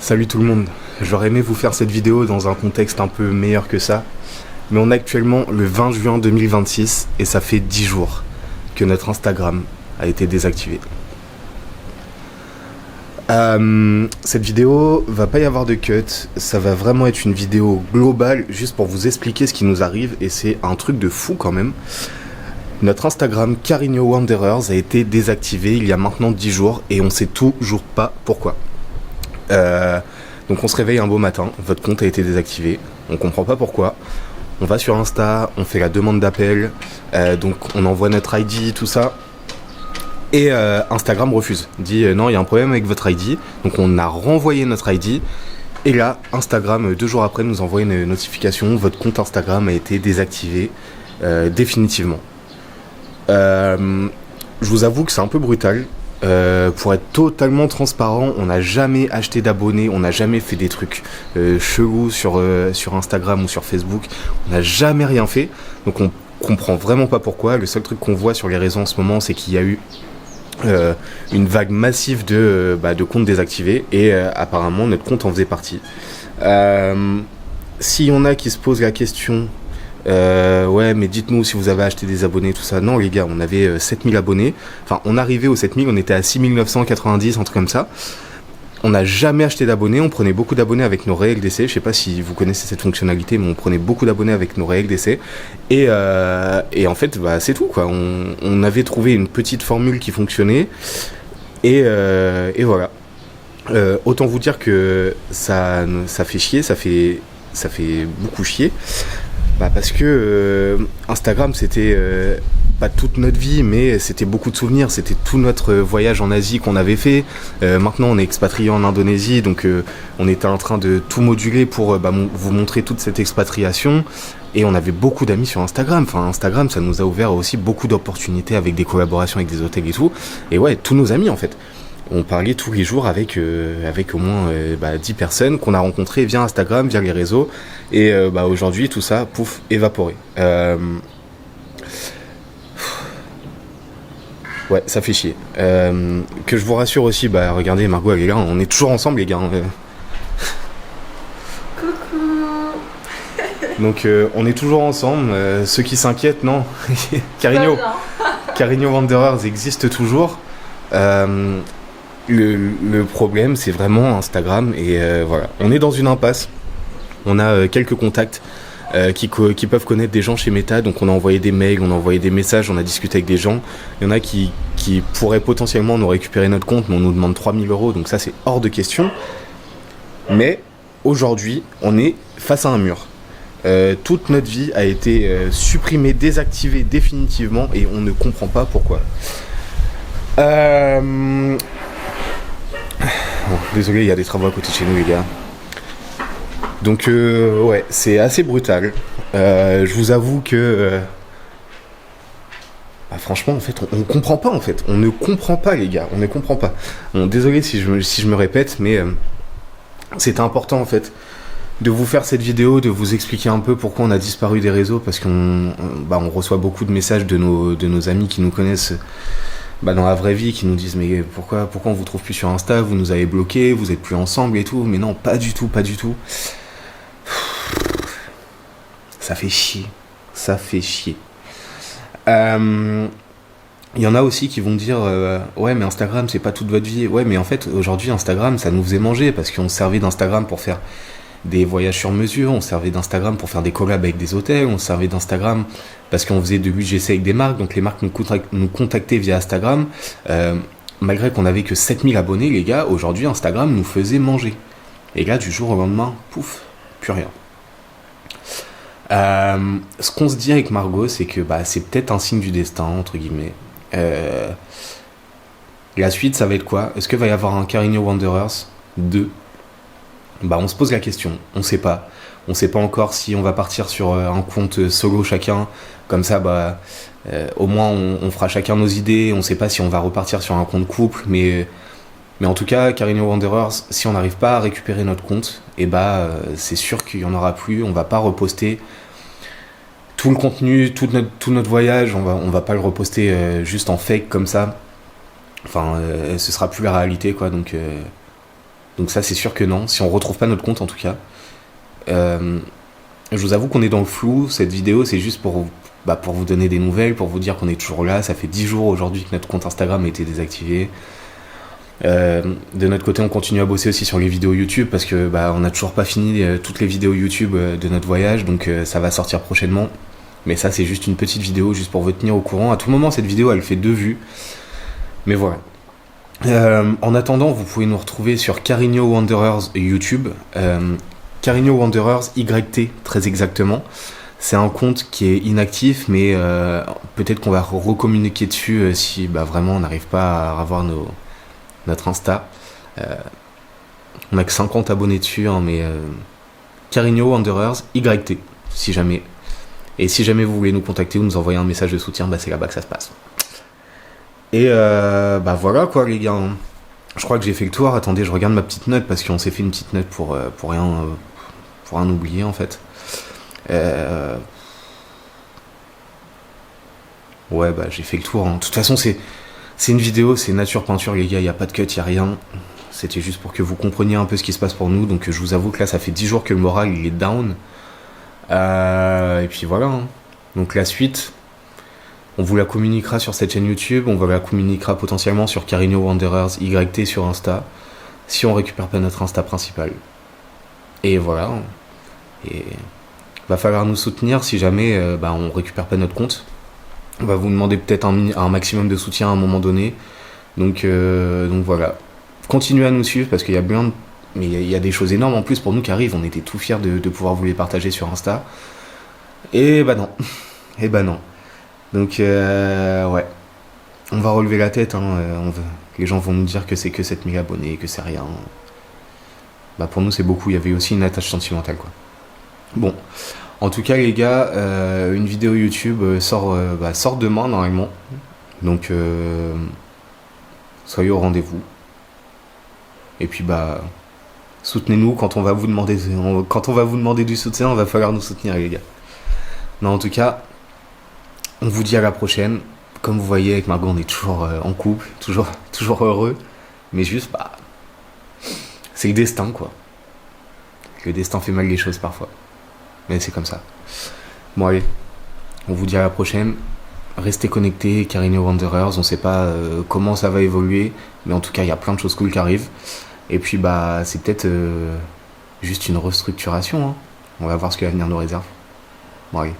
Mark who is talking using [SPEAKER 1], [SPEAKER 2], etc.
[SPEAKER 1] Salut tout le monde, j'aurais aimé vous faire cette vidéo dans un contexte un peu meilleur que ça, mais on est actuellement le 20 juin 2026 et ça fait 10 jours que notre Instagram a été désactivé. Cette vidéo, va pas y avoir de cut, ça va vraiment être une vidéo globale juste pour vous expliquer ce qui nous arrive et c'est un truc de fou quand même. Notre Instagram Carigno Wanderers a été désactivé il y a maintenant 10 jours et on sait toujours pas pourquoi. Donc on se réveille un beau matin, votre compte a été désactivé, on comprend pas pourquoi. On va sur Insta, on fait la demande d'appel, donc on envoie notre ID, tout ça. Et Instagram refuse, dit non, il y a un problème avec votre ID. Donc on a renvoyé notre ID. Et là, Instagram, 2 jours après, nous envoie une notification. Votre compte Instagram a été désactivé définitivement. Je vous avoue que c'est un peu brutal. Pour être totalement transparent, on n'a jamais acheté d'abonnés, on n'a jamais fait des trucs chelous sur Instagram ou sur Facebook. On n'a jamais rien fait. Donc on comprend vraiment pas pourquoi. Le seul truc qu'on voit sur les réseaux en ce moment, c'est qu'il y a eu une vague massive de comptes désactivés et apparemment notre compte en faisait partie. S'il y en a qui se posent la question ouais mais dites-nous si vous avez acheté des abonnés tout ça, non les gars, on avait 7000 abonnés, enfin on arrivait aux 7000, on était à 6990, un truc comme ça. On n'a jamais acheté d'abonnés, on prenait beaucoup d'abonnés avec nos réels d'essai. Je sais pas si vous connaissez cette fonctionnalité, mais on prenait beaucoup d'abonnés avec nos réels d'essai. Et en fait, c'est tout, quoi. On avait trouvé une petite formule qui fonctionnait. Et voilà. Autant vous dire que ça fait chier, ça fait beaucoup chier. Parce que Instagram, c'était pas toute notre vie, mais c'était beaucoup de souvenirs. C'était tout notre voyage en Asie qu'on avait fait. Maintenant, on est expatrié en Indonésie, donc on était en train de tout moduler pour vous montrer toute cette expatriation. Et on avait beaucoup d'amis sur Instagram. Enfin, Instagram, ça nous a ouvert aussi beaucoup d'opportunités avec des collaborations avec des hôtels et tout. Et ouais, tous nos amis, en fait. On parlait tous les jours avec au moins 10 personnes qu'on a rencontrées via Instagram, via les réseaux. Et aujourd'hui, tout ça, pouf, évaporé. Ouais, ça fait chier. Que je vous rassure aussi, regardez, Margot, elle est là, on est toujours ensemble, les gars.
[SPEAKER 2] Coucou.
[SPEAKER 1] Donc, on est toujours ensemble. Ceux qui s'inquiètent, non. Carigno Wanderers existe toujours. Le problème, c'est vraiment Instagram. Et voilà, on est dans une impasse. On a quelques contacts qui peuvent connaître des gens chez Meta, donc on a envoyé des mails, on a envoyé des messages, on a discuté avec des gens. Il y en a qui pourraient potentiellement nous récupérer notre compte, mais on nous demande 3000 €, donc ça c'est hors de question. Mais aujourd'hui, on est face à un mur. Toute notre vie a été supprimée, désactivée définitivement, et on ne comprend pas pourquoi. Bon, désolé, il y a des travaux à côté de chez nous, les gars. Donc ouais, c'est assez brutal. Je vous avoue que franchement, en fait, on comprend pas, en fait. On ne comprend pas, les gars. On ne comprend pas. Bon, désolé si je me répète, mais c'était important, en fait, de vous faire cette vidéo, de vous expliquer un peu pourquoi on a disparu des réseaux, parce qu'on reçoit beaucoup de messages de nos amis qui nous connaissent dans la vraie vie, qui nous disent mais pourquoi on vous trouve plus sur Insta, vous nous avez bloqué, vous êtes plus ensemble et tout. Mais non, pas du tout. Ça fait chier. Il y en a aussi qui vont dire ouais mais Instagram c'est pas toute votre vie. Ouais mais en fait aujourd'hui Instagram ça nous faisait manger parce qu'on se servait d'Instagram pour faire des voyages sur mesure, on se servait d'Instagram pour faire des collabs avec des hôtels, on se servait d'Instagram parce qu'on faisait de l'UGC avec des marques, donc les marques nous contactaient via Instagram. Malgré qu'on avait que 7000 abonnés, les gars, aujourd'hui Instagram nous faisait manger. Et là du jour au lendemain, pouf, plus rien. Ce qu'on se dit avec Margot, c'est que c'est peut-être un signe du destin, entre guillemets. La suite, ça va être quoi? Est-ce qu'il va y avoir un Carigno Wanderers 2? On se pose la question, on sait pas. On sait pas encore si on va partir sur un compte solo chacun, comme ça au moins on fera chacun nos idées. On sait pas si on va repartir sur un compte couple, mais en tout cas, Carigno Wanderers, si on n'arrive pas à récupérer notre compte, c'est sûr qu'il y en aura plus. On va pas reposter tout le contenu, tout notre voyage. On va pas le reposter juste en fake comme ça. Enfin, ce sera plus la réalité, quoi. Donc Donc ça c'est sûr que non, si on retrouve pas notre compte en tout cas. Je vous avoue qu'on est dans le flou, cette vidéo c'est juste pour vous donner des nouvelles, pour vous dire qu'on est toujours là. Ça fait 10 jours aujourd'hui que notre compte Instagram a été désactivé. De notre côté on continue à bosser aussi sur les vidéos YouTube parce que on n'a toujours pas fini toutes les vidéos YouTube de notre voyage, donc ça va sortir prochainement. Mais ça c'est juste une petite vidéo juste pour vous tenir au courant. À tout moment cette vidéo elle fait 2 vues, mais voilà. En attendant vous pouvez nous retrouver sur Carigno Wanderers YouTube, Carigno Wanderers YT très exactement. C'est un compte qui est inactif, mais peut-être qu'on va recommuniquer dessus si vraiment on n'arrive pas à avoir notre Insta. On a que 50 abonnés dessus, hein, mais Carigno Wanderers YT, si jamais. Et si jamais vous voulez nous contacter ou nous envoyer un message de soutien, c'est là-bas que ça se passe. Et voilà quoi les gars. Je crois que j'ai fait le tour. Attendez, je regarde ma petite note parce qu'on s'est fait une petite note pour rien oublier en fait. Ouais j'ai fait le tour. Hein. De toute façon c'est une vidéo, c'est nature peinture les gars, il n'y a pas de cut, il n'y a rien. C'était juste pour que vous compreniez un peu ce qui se passe pour nous. Donc je vous avoue que là ça fait 10 jours que le moral il est down. Et puis voilà. Hein. Donc la suite, on vous la communiquera sur cette chaîne YouTube, on vous la communiquera potentiellement sur Carigno Wanderers YT sur Insta, si on récupère pas notre Insta principal. Et voilà. Et va falloir nous soutenir si jamais on récupère pas notre compte. On va vous demander peut-être un maximum de soutien à un moment donné. Donc voilà. Continuez à nous suivre parce qu'il y a mais il y a des choses énormes en plus pour nous qui arrivent. On était tout fiers de pouvoir vous les partager sur Insta. Et non. Donc ouais. On va relever la tête. Hein. Les gens vont nous dire que c'est que 7000 abonnés, que c'est rien. Pour nous c'est beaucoup. Il y avait aussi une attache sentimentale quoi. Bon. En tout cas les gars, une vidéo YouTube sort demain normalement. Donc soyez au rendez-vous. Et puis soutenez-nous quand on va vous demander du soutien, il va falloir nous soutenir les gars. Non en tout cas, on vous dit à la prochaine. Comme vous voyez avec Margot on est toujours en couple, toujours heureux. Mais juste c'est le destin quoi. Le destin fait mal les choses parfois. Mais c'est comme ça. Bon allez, on vous dit à la prochaine. Restez connectés, Carigno Wanderers. On sait pas comment ça va évoluer, mais en tout cas il y a plein de choses cool qui arrivent. Et puis c'est peut-être juste une restructuration. Hein. On va voir ce que l'avenir nous réserve. Bon allez.